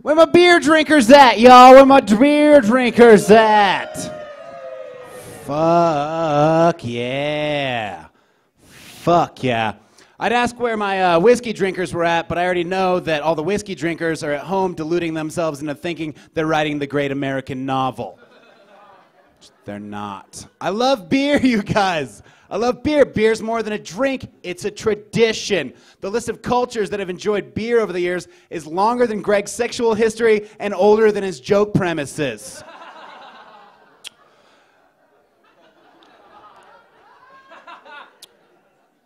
Where my beer drinkers at, y'all? Where my beer drinkers at? Fuck yeah. Fuck yeah. I'd ask where my whiskey drinkers were at, but I already know that all the whiskey drinkers are at home deluding themselves into thinking they're writing the great American novel. They're not. I love beer, you guys. I love beer. Beer's more than a drink. It's a tradition. The list of cultures that have enjoyed beer over the years is longer than Greg's sexual history and older than his joke premises.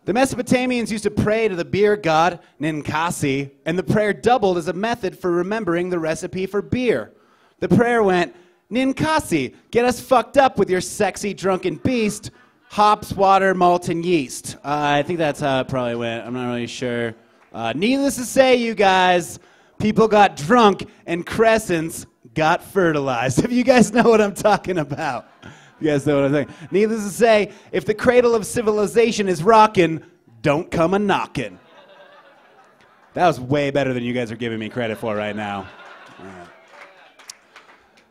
The Mesopotamians used to pray to the beer god Ninkasi, and the prayer doubled as a method for remembering the recipe for beer. The prayer went, Ninkasi, get us fucked up with your sexy drunken beast, hops, water, malt, and yeast. I think that's how it probably went. I'm not really sure. Needless to say, you guys, people got drunk and crescents got fertilized. If you guys know what I'm talking about. You guys know what I'm saying. Needless to say, if the cradle of civilization is rockin', don't come a-knockin'. That was way better than you guys are giving me credit for right now.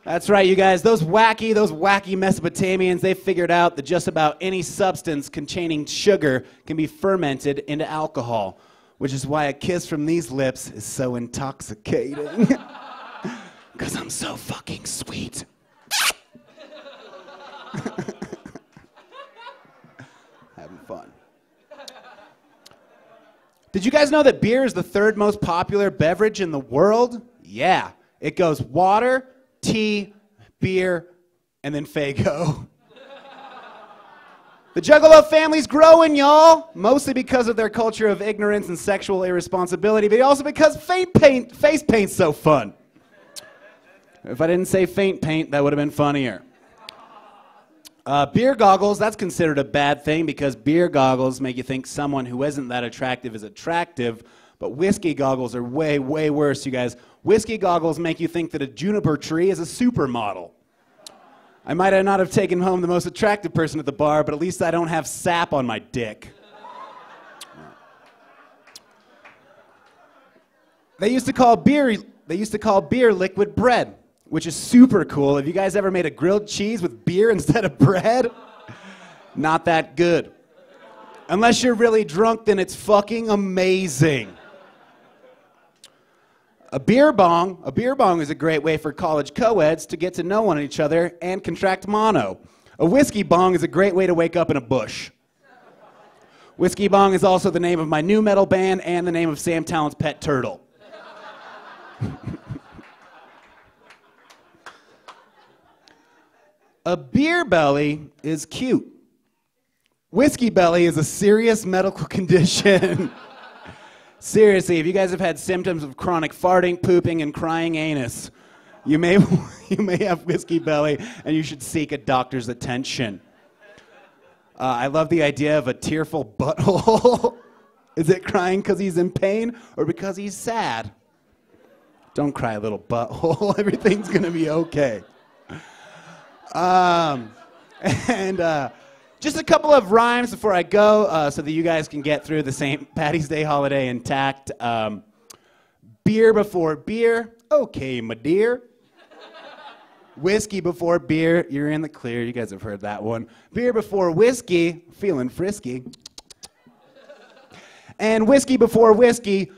That's right, you guys. Those wacky Mesopotamians, they figured out that just about any substance containing sugar can be fermented into alcohol, which is why a kiss from these lips is so intoxicating. Because I'm so fucking sweet. Having fun. Did you guys know that beer is the third most popular beverage in the world? Yeah. It goes water, tea, beer, and then Faygo. The Juggalo family's growing, y'all. Mostly because of their culture of ignorance and sexual irresponsibility, but also because face paint's so fun. If I didn't say faint paint, that would have been funnier. Beer goggles, that's considered a bad thing because beer goggles make you think someone who isn't that attractive is attractive, but whiskey goggles are way, way worse, you guys. Whiskey goggles make you think that a juniper tree is a supermodel. I might not have taken home the most attractive person at the bar, but at least I don't have sap on my dick. They used to call beer liquid bread, which is super cool. Have you guys ever made a grilled cheese with beer instead of bread? Not that good. Unless you're really drunk, then it's fucking amazing. A beer bong is a great way for college co-eds to get to know one each other and contract mono. A whiskey bong is a great way to wake up in a bush. Whiskey bong is also the name of my new metal band and the name of Sam Tallent's pet turtle. A beer belly is cute. Whiskey belly is a serious medical condition. Seriously, if you guys have had symptoms of chronic farting, pooping, and crying anus, you may have whiskey belly, and you should seek a doctor's attention. I love the idea of a tearful butthole. Is it crying because he's in pain or because he's sad? Don't cry, little butthole. Everything's going to be okay. Just a couple of rhymes before I go so that you guys can get through the St. Patty's Day holiday intact. Beer before beer, okay, my dear. Whiskey before beer, you're in the clear. You guys have heard that one. Beer before whiskey, feeling frisky. And whiskey before whiskey,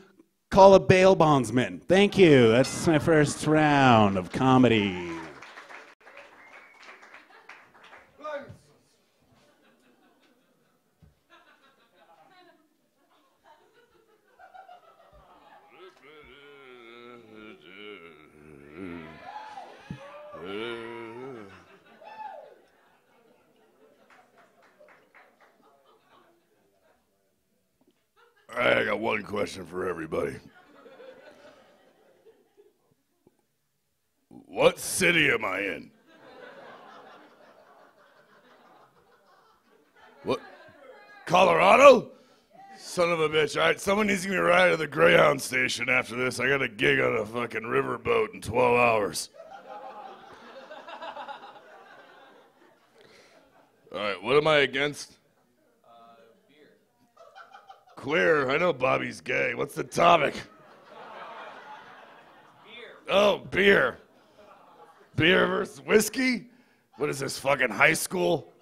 call a bail bondsman. Thank you. That's my first round of comedy. All right, I got one question for everybody. What city am I in? What? Colorado? Son of a bitch. All right, someone needs to give me a ride to the Greyhound station after this. I got a gig on a fucking riverboat in 12 hours. All right, what am I against? Beer. Queer. I know Bobby's gay. What's the topic? Beer. Oh, beer. Beer versus whiskey? What is this, fucking high school?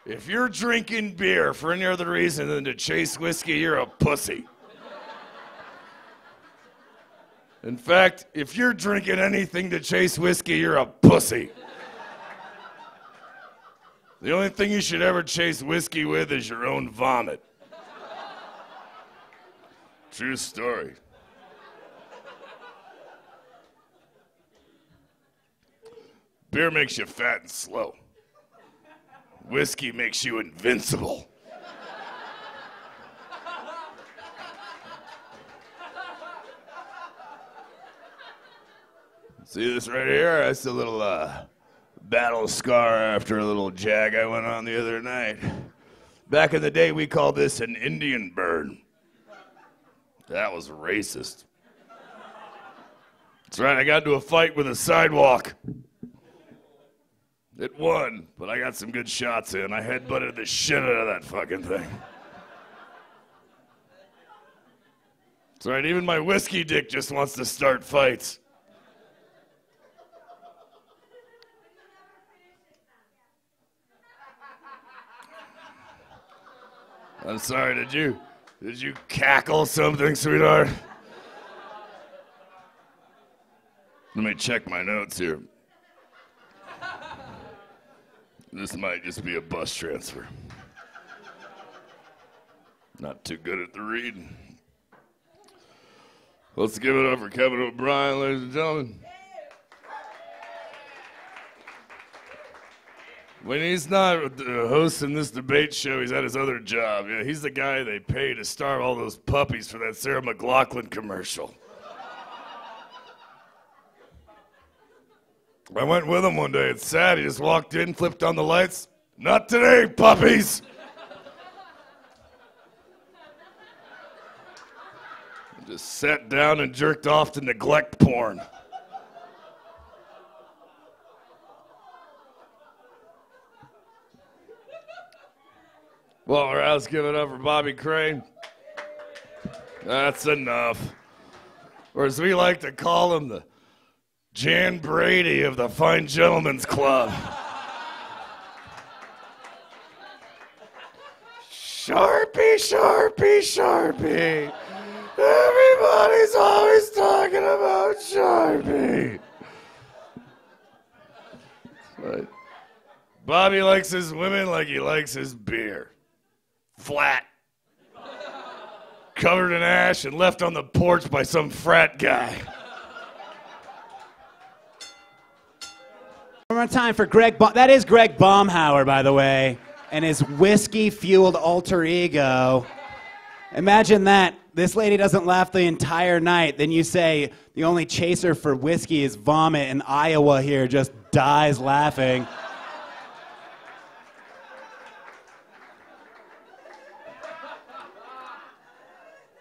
If you're drinking beer for any other reason than to chase whiskey, you're a pussy. In fact, if you're drinking anything to chase whiskey, you're a pussy. The only thing you should ever chase whiskey with is your own vomit. True story. Beer makes you fat and slow. Whiskey makes you invincible. See this right here? That's a little battle scar after a little jag I went on the other night. Back in the day, we called this an Indian burn. That was racist. That's right, I got into a fight with a sidewalk. It won, but I got some good shots in. I headbutted the shit out of that fucking thing. That's right, even my whiskey dick just wants to start fights. I'm sorry, did you cackle something, sweetheart? Let me check my notes here. This might just be a bus transfer. Not too good at the reading. Let's give it up for Kevin O'Brien, ladies and gentlemen. When he's not hosting this debate show, he's at his other job. Yeah, he's the guy they pay to starve all those puppies for that Sarah McLachlan commercial. I went with him one day. It's sad. He just walked in, flipped on the lights. Not today, puppies. Just sat down and jerked off to neglect porn. Well, let's give it up for Bobby Crane. That's enough. Or as we like to call him, the Jan Brady of the Fine Gentlemen's Club. Sharpie, Sharpie, Sharpie. Everybody's always talking about Sharpie. Right. Bobby likes his women like he likes his beer. Flat. Covered in ash and left on the porch by some frat guy. One more time for Greg. That is Greg Baumhauer, by the way, and his whiskey-fueled alter ego. Imagine that. This lady doesn't laugh the entire night. Then you say the only chaser for whiskey is vomit, and Iowa here just dies laughing.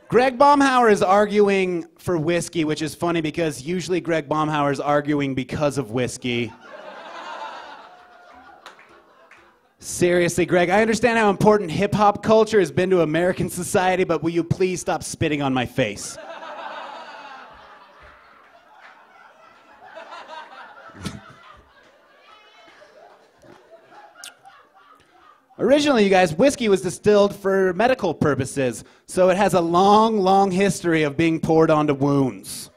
Greg Baumhauer is arguing for whiskey, which is funny because usually Greg Baumhauer is arguing because of whiskey. Seriously, Greg, I understand how important hip-hop culture has been to American society, but will you please stop spitting on my face? Originally, you guys, whiskey was distilled for medical purposes, so it has a long, long history of being poured onto wounds.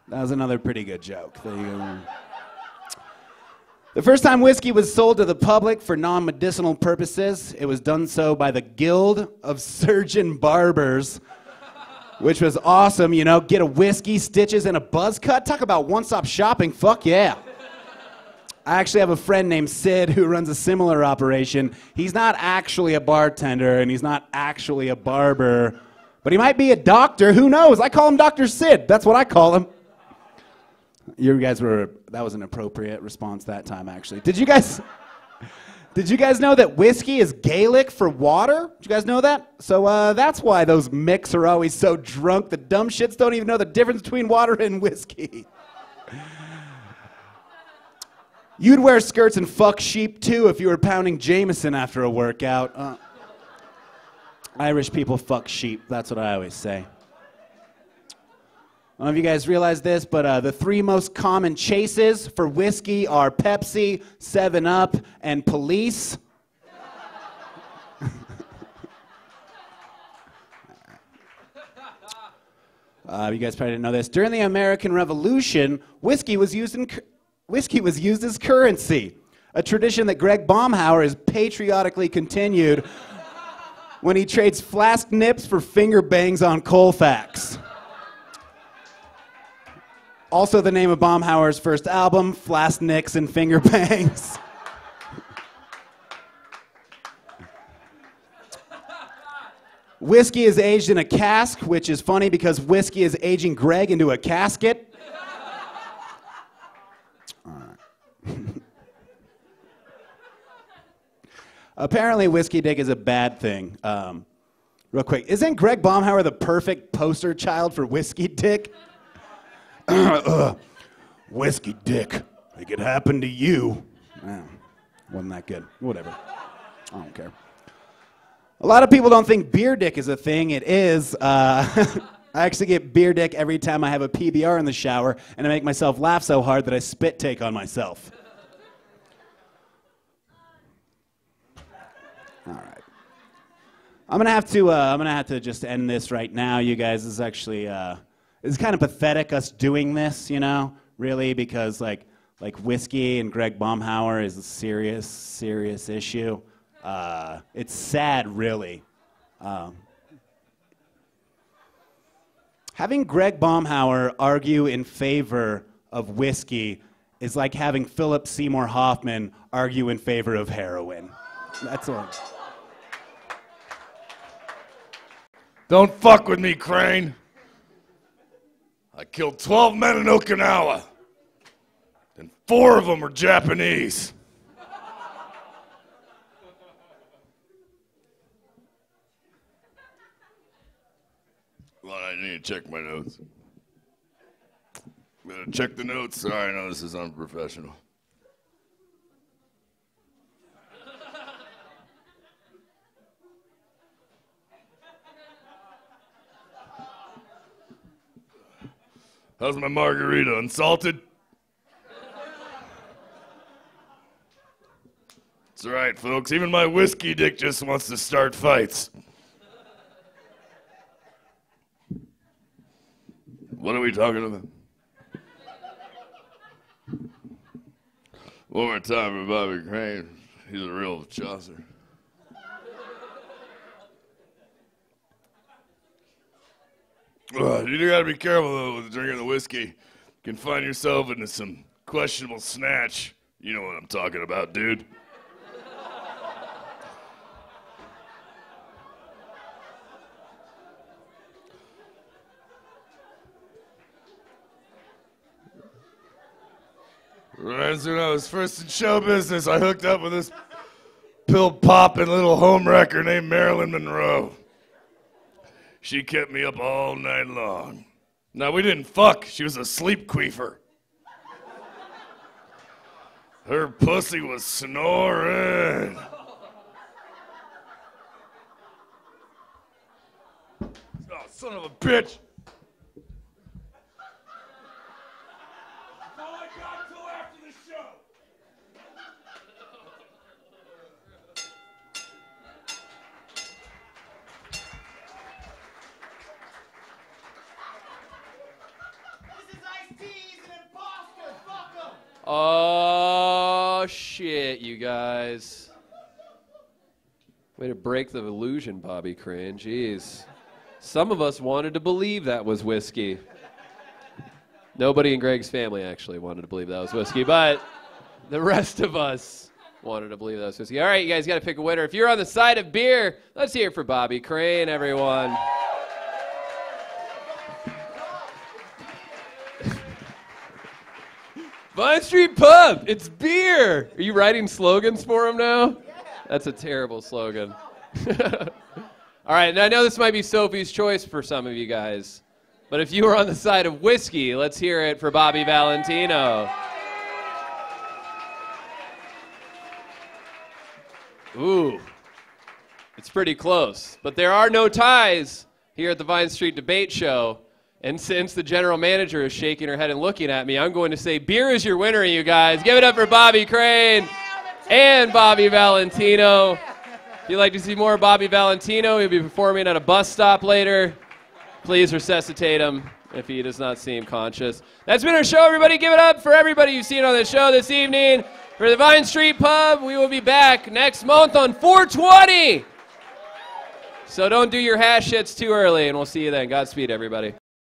That was another pretty good joke. There you go. The first time whiskey was sold to the public for non-medicinal purposes, it was done so by the Guild of Surgeon Barbers, which was awesome, you know, get a whiskey, stitches, and a buzz cut. Talk about one-stop shopping, fuck yeah. I actually have a friend named Sid who runs a similar operation. He's not actually a bartender, and he's not actually a barber, but he might be a doctor, who knows? I call him Dr. Sid, that's what I call him. You guys that was an appropriate response that time, actually. Did you guys know that whiskey is Gaelic for water? Did you guys know that? So that's why those Micks are always so drunk. The dumb shits don't even know the difference between water and whiskey. You'd wear skirts and fuck sheep, too, if you were pounding Jameson after a workout. Irish people fuck sheep. That's what I always say. I don't know if you guys realize this, but the three most common chases for whiskey are Pepsi, 7-Up, and police. You guys probably didn't know this. During the American Revolution, whiskey was used as currency, a tradition that Greg Baumhauer has patriotically continued when he trades flask nips for finger bangs on Colfax. Also the name of Baumhauer's first album, Flask Nicks and Finger Bangs. Whiskey is aged in a cask, which is funny because whiskey is aging Greg into a casket. All right. Apparently, whiskey dick is a bad thing. Real quick, isn't Greg Baumhauer the perfect poster child for whiskey dick? Whiskey dick. It could happen to you. Wasn't that good. Whatever. I don't care. A lot of people don't think beer dick is a thing. It is. I actually get beer dick every time I have a PBR in the shower, and I make myself laugh so hard that I spit take on myself. All right. I'm gonna have to just end this right now, you guys. This is actually it's kind of pathetic us doing this, you know, really, because like whiskey and Greg Baumhauer is a serious issue. It's sad, really. Having Greg Baumhauer argue in favor of whiskey is like having Philip Seymour Hoffman argue in favor of heroin. That's all. Don't fuck with me, Crane. I killed 12 men in Okinawa, and 4 of them were Japanese. Well, I need to check my notes. I'm gonna check the notes. Sorry, I know this is unprofessional. How's my margarita? Unsalted? That's right, folks. Even my whiskey dick just wants to start fights. What are we talking about? One more time for Bobby Crane. He's a real Chaucer. You gotta be careful though with drinking the whiskey. You can find yourself into some questionable snatch. You know what I'm talking about, dude. Reminds me when I was first in show business, I hooked up with this pill-popping little homewrecker named Marilyn Monroe. She kept me up all night long. Now, we didn't fuck. She was a sleep queefer. Her pussy was snoring. Oh, son of a bitch. Oh, shit, you guys. Way to break the illusion, Bobby Crane. Jeez. Some of us wanted to believe that was whiskey. Nobody in Greg's family actually wanted to believe that was whiskey, but the rest of us wanted to believe that was whiskey. All right, you guys got to pick a winner. If you're on the side of beer, let's hear it for Bobby Crane, everyone. Vine Street Pub, it's beer. Are you writing slogans for him now? Yeah. That's a terrible slogan. All right, now I know this might be Sophie's choice for some of you guys, but if you were on the side of whiskey, let's hear it for Bobby Valentino. Ooh, it's pretty close, but there are no ties here at the Vine Street Debate Show. And since the general manager is shaking her head and looking at me, I'm going to say beer is your winner, you guys. Give it up for Bobby Crane and Bobby Valentino. If you'd like to see more of Bobby Valentino, he'll be performing at a bus stop later. Please resuscitate him if he does not seem conscious. That's been our show, everybody. Give it up for everybody you've seen on the show this evening. For the Vine Street Pub, we will be back next month on 4/20. So don't do your hash hits too early, and we'll see you then. Godspeed, everybody.